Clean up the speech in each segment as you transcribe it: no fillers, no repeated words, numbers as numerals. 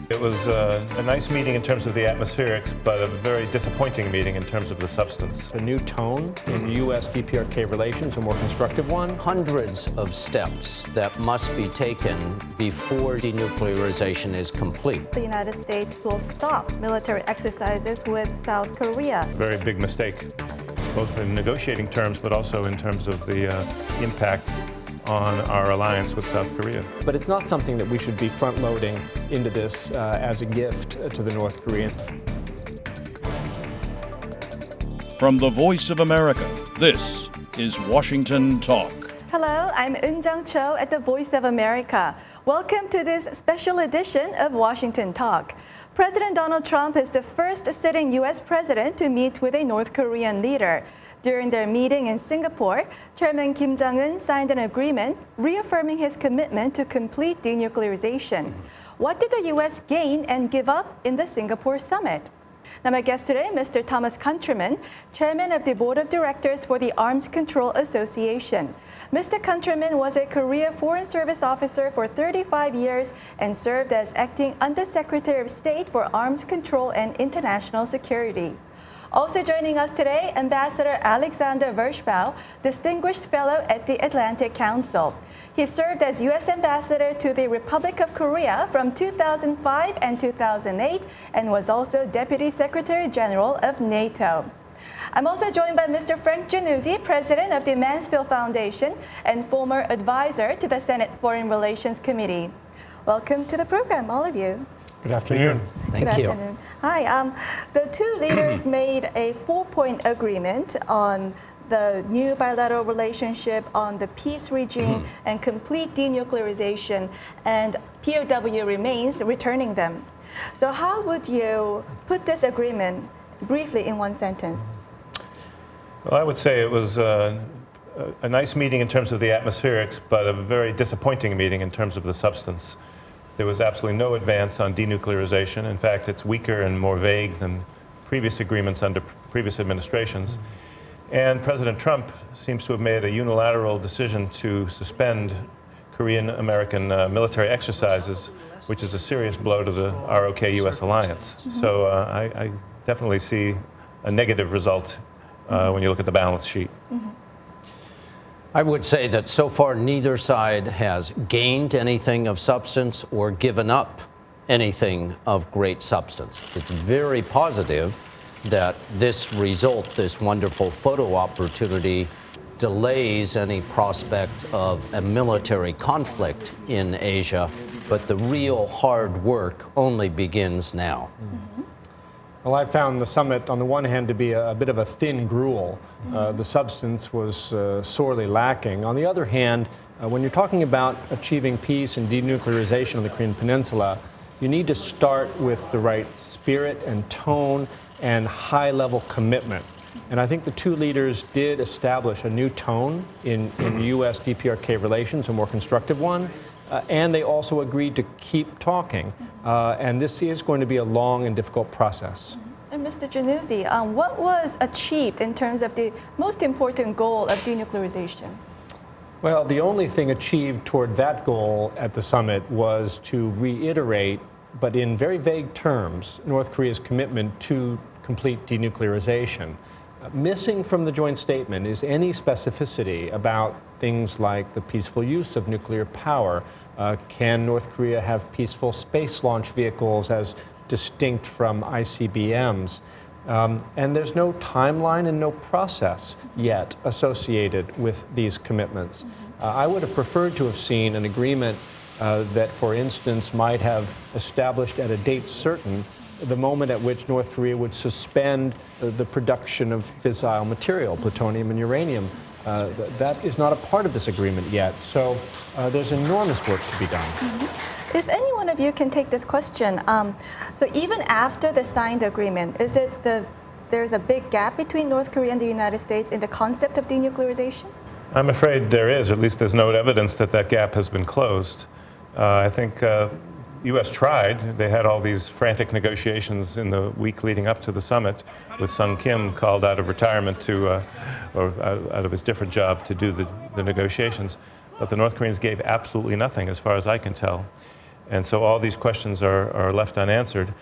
It was a nice meeting in terms of the atmospherics, but a very disappointing meeting in terms of the substance. A new tone in U.S.-DPRK relations, a more constructive one. Hundreds of steps that must be taken before denuclearization is complete. The United States will stop military exercises with South Korea. Very big mistake, both in negotiating terms, but also in terms of the impact on our alliance with South Korea. But it's not something that we should be front-loading into this as a gift to the North Koreans. From the Voice of America, this is Washington Talk. Hello, I'm Eun-jung Cho at the Voice of America. Welcome to this special edition of Washington Talk. President Donald Trump is the first sitting U.S. president to meet with a North Korean leader. During their meeting in Singapore, Chairman Kim Jong-un signed an agreement reaffirming his commitment to complete denuclearization. What did the U.S. gain and give up in the Singapore summit? Now, my guest today, Mr. Thomas Countryman, Chairman of the Board of Directors for the Arms Control Association. Mr. Countryman was a Korea Foreign Service officer for 35 years and served as acting Undersecretary of State for Arms Control and International Security. Also joining us today, Ambassador Alexander Vershbow, Distinguished Fellow at the Atlantic Council. He served as U.S. Ambassador to the Republic of Korea from 2005 and 2008 and was also Deputy Secretary General of NATO. I'm also joined by Mr. Frank Jannuzi, President of the Mansfield Foundation and former advisor to the Senate Foreign Relations Committee. Welcome to the program, all of you. Good afternoon. Thank you. Afternoon. Hi. The two leaders made a 4-point agreement on the new bilateral relationship, on the peace regime, and complete denuclearization, and POW remains returning them. So how would you put this agreement briefly in one sentence? Well, I would say it was a nice meeting in terms of the atmospherics, but a very disappointing meeting in terms of the substance. There was absolutely no advance on denuclearization. In fact, it's weaker and more vague than previous agreements under previous administrations. And President Trump seems to have made a unilateral decision to suspend Korean-American military exercises, which is a serious blow to the ROK-U.S. alliance. So I definitely see a negative result when you look at the balance sheet. I would say that so far neither side has gained anything of substance or given up anything of great substance. It's very positive that this result, this wonderful photo opportunity, delays any prospect of a military conflict in Asia, but the real hard work only begins now. Well, I found the summit, on the one hand, to be a bit of a thin gruel. The substance was sorely lacking. On the other hand, when you're talking about achieving peace and denuclearization on the Korean Peninsula, you need to start with the right spirit and tone and high-level commitment. And I think the two leaders did establish a new tone in U.S.-DPRK relations, a more constructive one. And they also agreed to keep talking. And this is going to be a long and difficult process. And Mr. Jannuzi, what was achieved in terms of the most important goal of denuclearization? Well, the only thing achieved toward that goal at the summit was to reiterate, but in very vague terms, North Korea's commitment to complete denuclearization. Missing from the joint statement is any specificity about things like the peaceful use of nuclear power. Can North Korea have peaceful space launch vehicles as distinct from ICBMs? And there's no timeline and no process yet associated with these commitments. I would have preferred to have seen an agreement that, for instance, might have established at a date certain the moment at which North Korea would suspend the production of fissile material, plutonium and uranium. That is not a part of this agreement yet. So there's enormous work to be done. If any one of you can take this question, so even after the signed agreement, is it there's a big gap between North Korea and the United States in the concept of denuclearization? I'm afraid there is, or at least there's no evidence that that gap has been closed. I think U.S. tried. They had all these frantic negotiations in the week leading up to the summit, with Sung Kim called out of retirement to, or out of his different job to do the negotiations. But the North Koreans gave absolutely nothing, as far as I can tell. And so all these questions are left unanswered,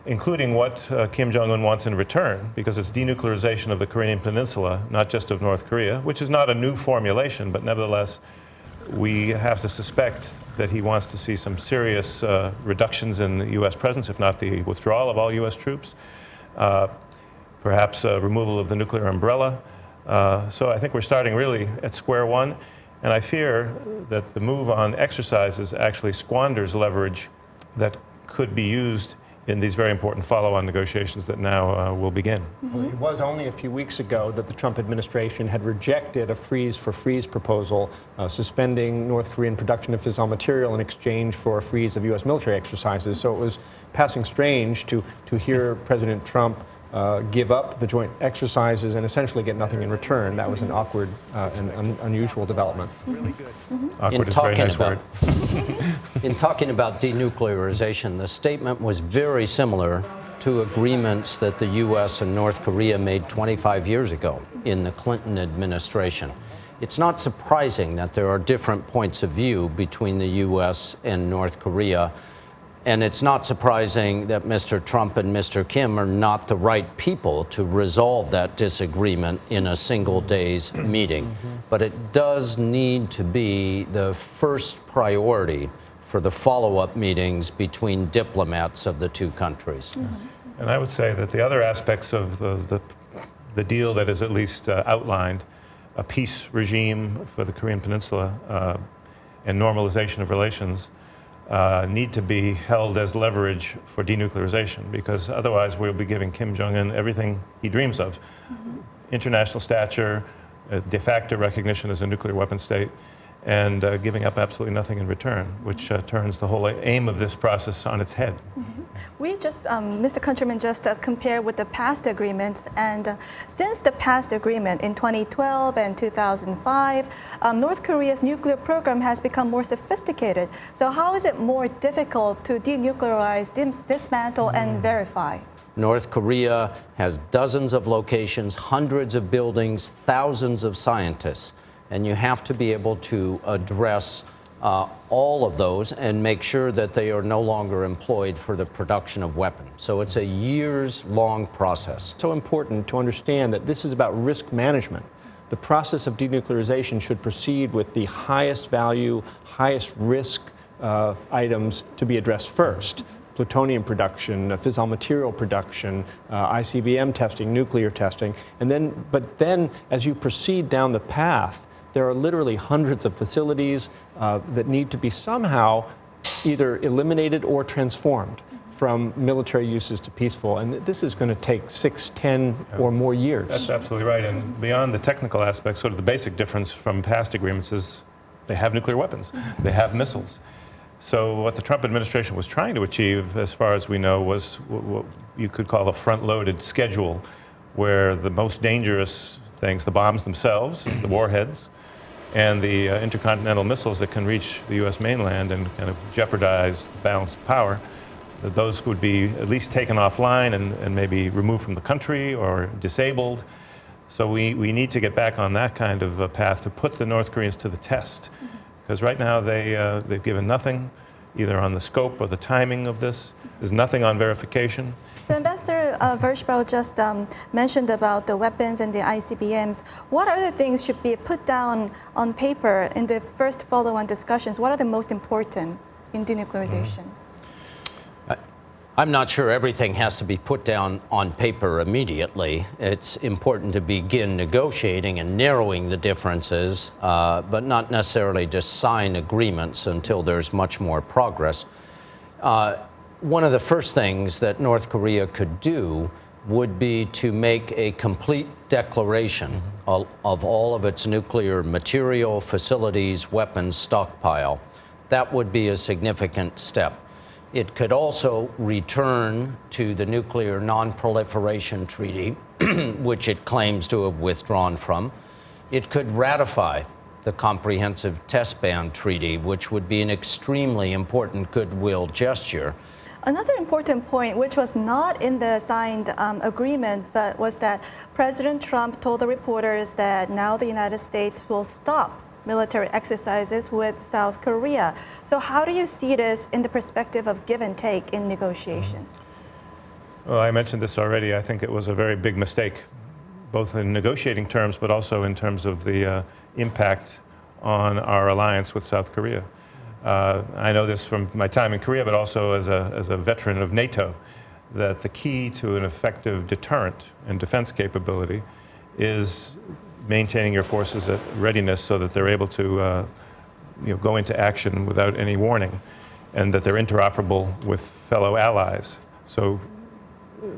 including what Kim Jong-un wants in return, because it's denuclearization of the Korean Peninsula, not just of North Korea, which is not a new formulation, but nevertheless, we have to suspect that he wants to see some serious reductions in the U.S. presence, if not the withdrawal of all U.S. troops, perhaps removal of the nuclear umbrella. So I think we're starting really at square one, and I fear that the move on exercises actually squanders leverage that could be used in these very important follow-on negotiations that now will begin. Well, it was only a few weeks ago that the Trump administration had rejected a freeze-for-freeze proposal, suspending North Korean production of fissile material in exchange for a freeze of U.S. military exercises. So it was passing strange to hear President Trump give up the joint exercises and essentially get nothing in return. That was an awkward and unusual development. Really good. Awkward is a very nice word. In talking about denuclearization, the statement was very similar to agreements that the U.S. and North Korea made 25 years ago in the Clinton administration. It's not surprising that there are different points of view between the U.S. and North Korea. And it's not surprising that Mr. Trump and Mr. Kim are not the right people to resolve that disagreement in a single day's meeting. But it does need to be the first priority for the follow-up meetings between diplomats of the two countries. And I would say that the other aspects of the deal that is at least outlined, a peace regime for the Korean Peninsula and normalization of relations, need to be held as leverage for denuclearization, because otherwise we'll be giving Kim Jong-un everything he dreams of. International stature, de facto recognition as a nuclear weapon state, and giving up absolutely nothing in return, which turns the whole aim of this process on its head. We just, Mr. Countryman, just compared with the past agreements, and since the past agreement in 2012 and 2005, North Korea's nuclear program has become more sophisticated. So how is it more difficult to denuclearize, dismantle, and verify? North Korea has dozens of locations, hundreds of buildings, thousands of scientists, and you have to be able to address all of those and make sure that they are no longer employed for the production of weapons. So it's a years-long process. So important to understand that this is about risk management. The process of denuclearization should proceed with the highest value, highest risk items to be addressed first. Plutonium production, fissile material production, ICBM testing, nuclear testing, but then as you proceed down the path, there are literally hundreds of facilities that need to be somehow either eliminated or transformed from military uses to peaceful. And this is going to take 6, 10 or more years. That's absolutely right. And beyond the technical aspects, sort of the basic difference from past agreements is they have nuclear weapons. They have missiles. So what the Trump administration was trying to achieve, as far as we know, was what you could call a front-loaded schedule, where the most dangerous things, the bombs themselves, the warheads, and the intercontinental missiles that can reach the U.S. mainland and kind of jeopardize the balance of power, that those would be at least taken offline and maybe removed from the country or disabled. So we need to get back on that kind of path to put the North Koreans to the test. Because right now they've given nothing, either on the scope or the timing of this. There's nothing on verification. So Ambassador Vershbow just mentioned about the weapons and the ICBMs. What other things should be put down on paper in the first follow-on discussions? What are the most important in denuclearization? I'm not sure everything has to be put down on paper immediately. It's important to begin negotiating and narrowing the differences, but not necessarily just sign agreements until there's much more progress. One of the first things that North Korea could do would be to make a complete declaration of all of its nuclear material, facilities, weapons stockpile. That would be a significant step. It could also return to the Nuclear Non-Proliferation Treaty, which it claims to have withdrawn from. It could ratify the Comprehensive Test Ban Treaty, which would be an extremely important goodwill gesture. Another important point, which was not in the signed agreement, but was that President Trump told the reporters that now the United States will stop military exercises with South Korea. So how do you see this in the perspective of give and take in negotiations? Well, I mentioned this already. I think it was a very big mistake, both in negotiating terms, but also in terms of the impact on our alliance with South Korea. I know this from my time in Korea, but also as a veteran of NATO, that the key to an effective deterrent and defense capability is maintaining your forces at readiness so that they're able to go into action without any warning, and that they're interoperable with fellow allies. So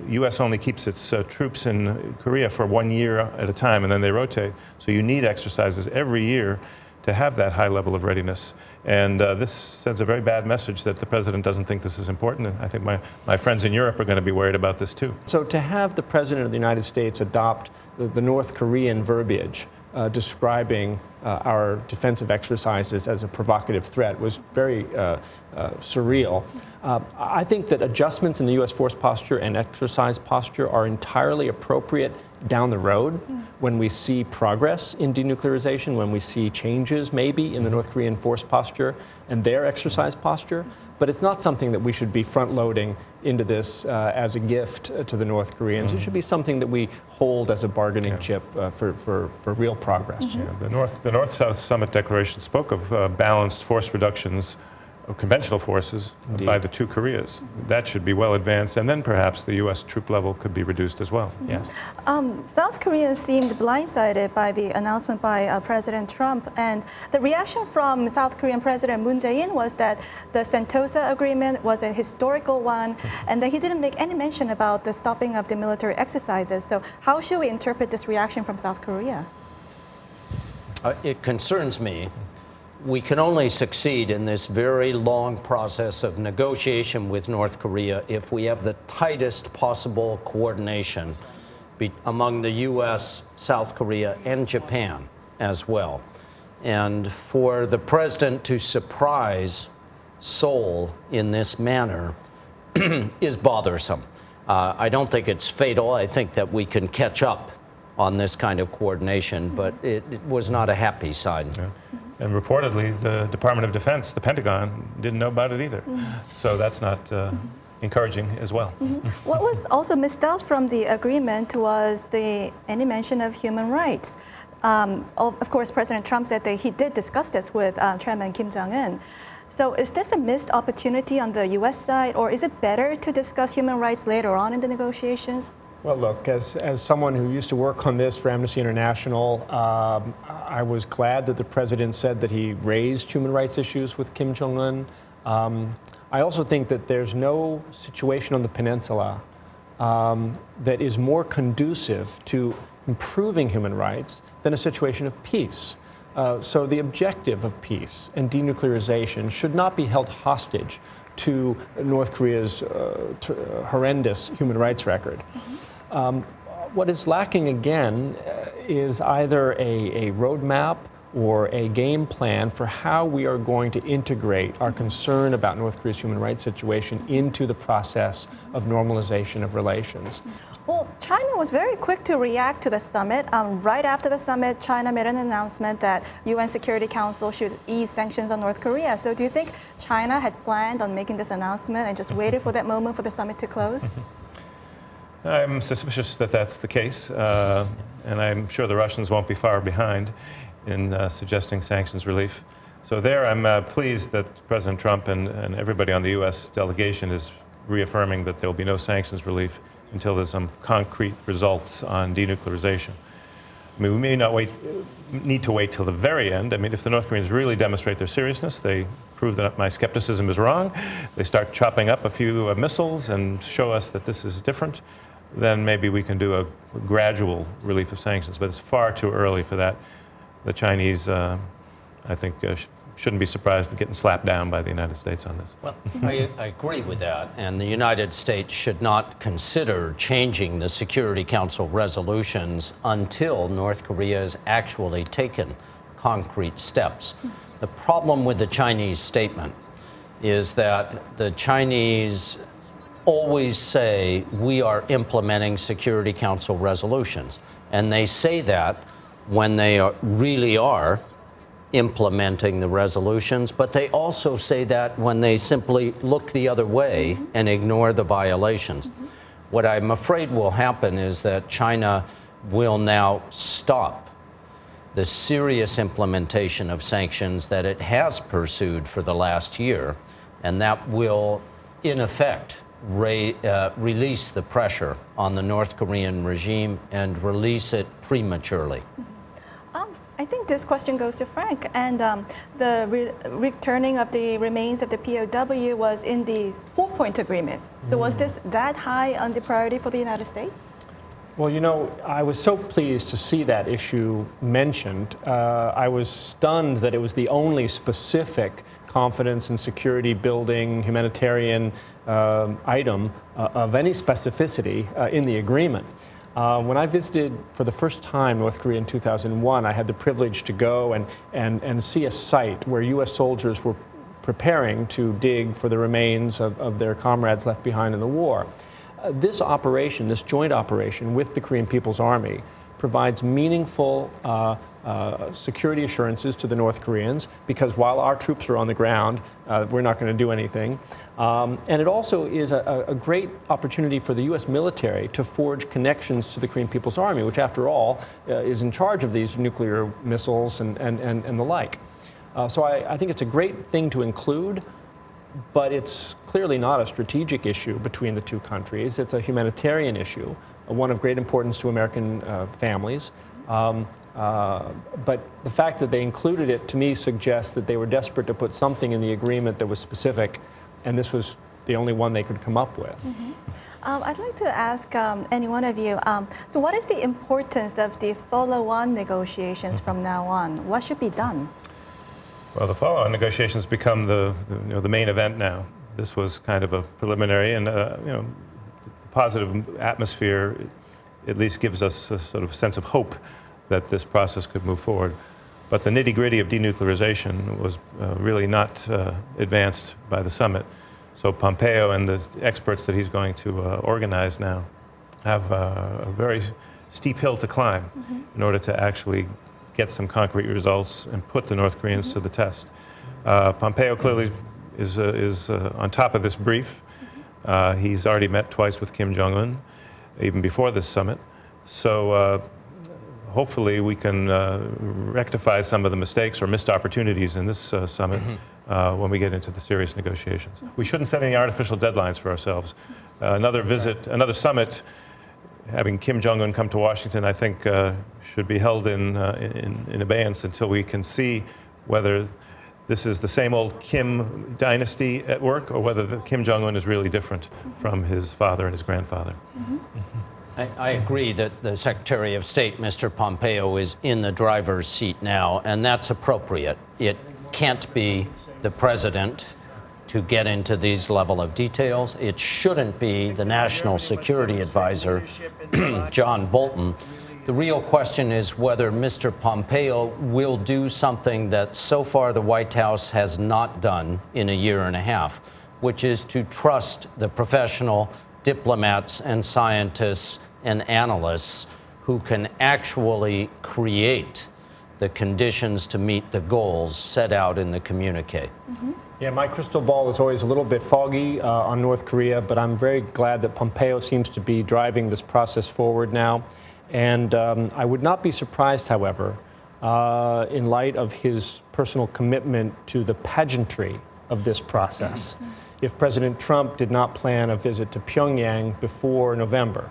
U.S. only keeps its troops in Korea for 1 year at a time, and then they rotate. So you need exercises every year to have that high level of readiness. And this sends a very bad message that the president doesn't think this is important. And I think my friends in Europe are going to be worried about this too. So to have the president of the United States adopt the North Korean verbiage describing our defensive exercises as a provocative threat was very surreal. I think that adjustments in the U.S. force posture and exercise posture are entirely appropriate down the road when we see progress in denuclearization, when we see changes maybe in the North Korean force posture and their exercise posture. But it's not something that we should be front-loading into this as a gift to the North Koreans. It should be something that we hold as a bargaining chip for real progress. Yeah, the North-South Summit Declaration spoke of balanced force reductions of conventional forces by the two Koreas. That should be well advanced, and then perhaps the U.S. troop level could be reduced as well. Yes. South Koreans seemed blindsided by the announcement by President Trump, and the reaction from South Korean President Moon Jae-in was that the Sentosa agreement was a historical one, and that he didn't make any mention about the stopping of the military exercises. So how should we interpret this reaction from South Korea? It concerns me. We can only succeed in this very long process of negotiation with North Korea if we have the tightest possible coordination among the U.S., South Korea, and Japan as well. And for the president to surprise Seoul in this manner is bothersome. I don't think it's fatal. I think that we can catch up on this kind of coordination, but it was not a happy sign. Yeah. And reportedly, the Department of Defense, the Pentagon, didn't know about it either. So that's not encouraging as well. What was also missed out from the agreement was any mention of human rights. Of course, President Trump said that he did discuss this with Chairman Kim Jong-un. So is this a missed opportunity on the U.S. side, or is it better to discuss human rights later on in the negotiations? Well, look, as someone who used to work on this for Amnesty International, I was glad that the president said that he raised human rights issues with Kim Jong-un. I also think that there's no situation on the peninsula that is more conducive to improving human rights than a situation of peace. So the objective of peace and denuclearization should not be held hostage to North Korea's horrendous human rights record. What is lacking again is either a roadmap or a game plan for how we are going to integrate our concern about North Korea's human rights situation into the process of normalization of relations. Well, China was very quick to react to the summit. Right after the summit, China made an announcement that UN Security Council should ease sanctions on North Korea. So do you think China had planned on making this announcement and just waited for that moment for the summit to close? I'm suspicious that that's the case, and I'm sure the Russians won't be far behind in suggesting sanctions relief. So there, I'm pleased that President Trump and everybody on the U.S. delegation is reaffirming that there will be no sanctions relief until there's some concrete results on denuclearization. I mean, we may not need to wait till the very end. I mean, if the North Koreans really demonstrate their seriousness, they prove that my skepticism is wrong, they start chopping up a few missiles and show us that this is different, then maybe we can do a gradual relief of sanctions. But it's far too early for that. The Chinese, I think, shouldn't be surprised at getting slapped down by the United States on this. Well, I agree with that. And the United States should not consider changing the Security Council resolutions until North Korea has actually taken concrete steps. The problem with the Chinese statement is that the Chinese always say we are implementing Security Council resolutions. And they say that when they really are implementing the resolutions, but they also say that when they simply look the other way and ignore the violations. What I'm afraid will happen is that China will now stop the serious implementation of sanctions that it has pursued for the last year, and that will, in effect, release the pressure on the North Korean regime and release it prematurely. I think this question goes to Frank, and the returning of the remains of the POW was in the 4-point agreement. So was this that high on the priority for the United States? Well, you know, I was so pleased to see that issue mentioned. I was stunned that it was the only specific confidence and security building humanitarian item of any specificity in the agreement. When I visited for the first time North Korea in 2001, I had the privilege to go and see a site where U.S. soldiers were preparing to dig for the remains of their comrades left behind in the war. This operation, this joint operation with the Korean People's Army, provides meaningful security assurances to the North Koreans, because while our troops are on the ground, we're not going to do anything. And it also is a great opportunity for the U.S. military to forge connections to the Korean People's Army, which, after all, is in charge of these nuclear missiles and the like. So I think it's a great thing to include, but it's clearly not a strategic issue between the two countries. It's a humanitarian issue, one of great importance to American families. But the fact that they included it, to me, suggests that they were desperate to put something in the agreement that was specific, and this was the only one they could come up with. I'd like to ask any one of you, so what is the importance of the follow-on negotiations from now on? What should be done? Well, the follow-on negotiations become the main event now. This was kind of a preliminary, and the positive atmosphere at least gives us a sort of sense of hope that this process could move forward. But the nitty-gritty of denuclearization was really not advanced by the summit. So Pompeo and the experts that he's going to organize now have a very steep hill to climb in order to actually get some concrete results and put the North Koreans to the test. Pompeo clearly is on top of this brief. He's already met twice with Kim Jong-un, even before this summit. So hopefully we can rectify some of the mistakes or missed opportunities in this summit when we get into the serious negotiations. We shouldn't set any artificial deadlines for ourselves. Another visit, another summit, having Kim Jong-un come to Washington, I think should be held in abeyance until we can see whether this is the same old Kim dynasty at work, or whether the Kim Jong-un is really different from his father and his grandfather. I agree that the Secretary of State, Mr. Pompeo, is in the driver's seat now, and that's appropriate. It can't be the president to get into these level of details. It shouldn't be the National Security Advisor, John Bolton. The real question is whether Mr. Pompeo will do something that so far the White House has not done in a year and a half, which is to trust the professional diplomats and scientists and analysts who can actually create the conditions to meet the goals set out in the communique. Yeah, my crystal ball is always a little bit foggy on North Korea, but I'm very glad that Pompeo seems to be driving this process forward now. And I would not be surprised, however, in light of his personal commitment to the pageantry of this process, if President Trump did not plan a visit to Pyongyang before November.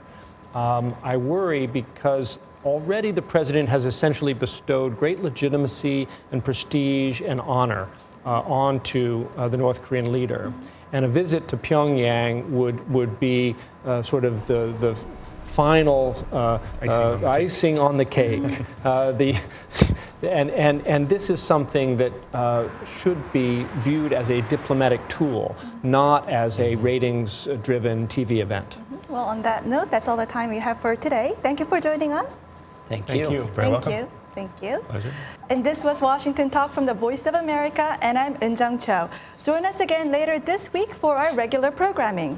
I worry because already the president has essentially bestowed great legitimacy and prestige and honor onto the North Korean leader. And a visit to Pyongyang would be sort of the final icing on the cake. And this is something that should be viewed as a diplomatic tool, not as a ratings-driven TV event. Well, on that note, that's all the time we have for today. Thank you for joining us. Thank you. Very welcome. Thank you. Thank you. Pleasure. And this was Washington Talk from the Voice of America, and I'm Eun Jung Cho. Join us again later this week for our regular programming.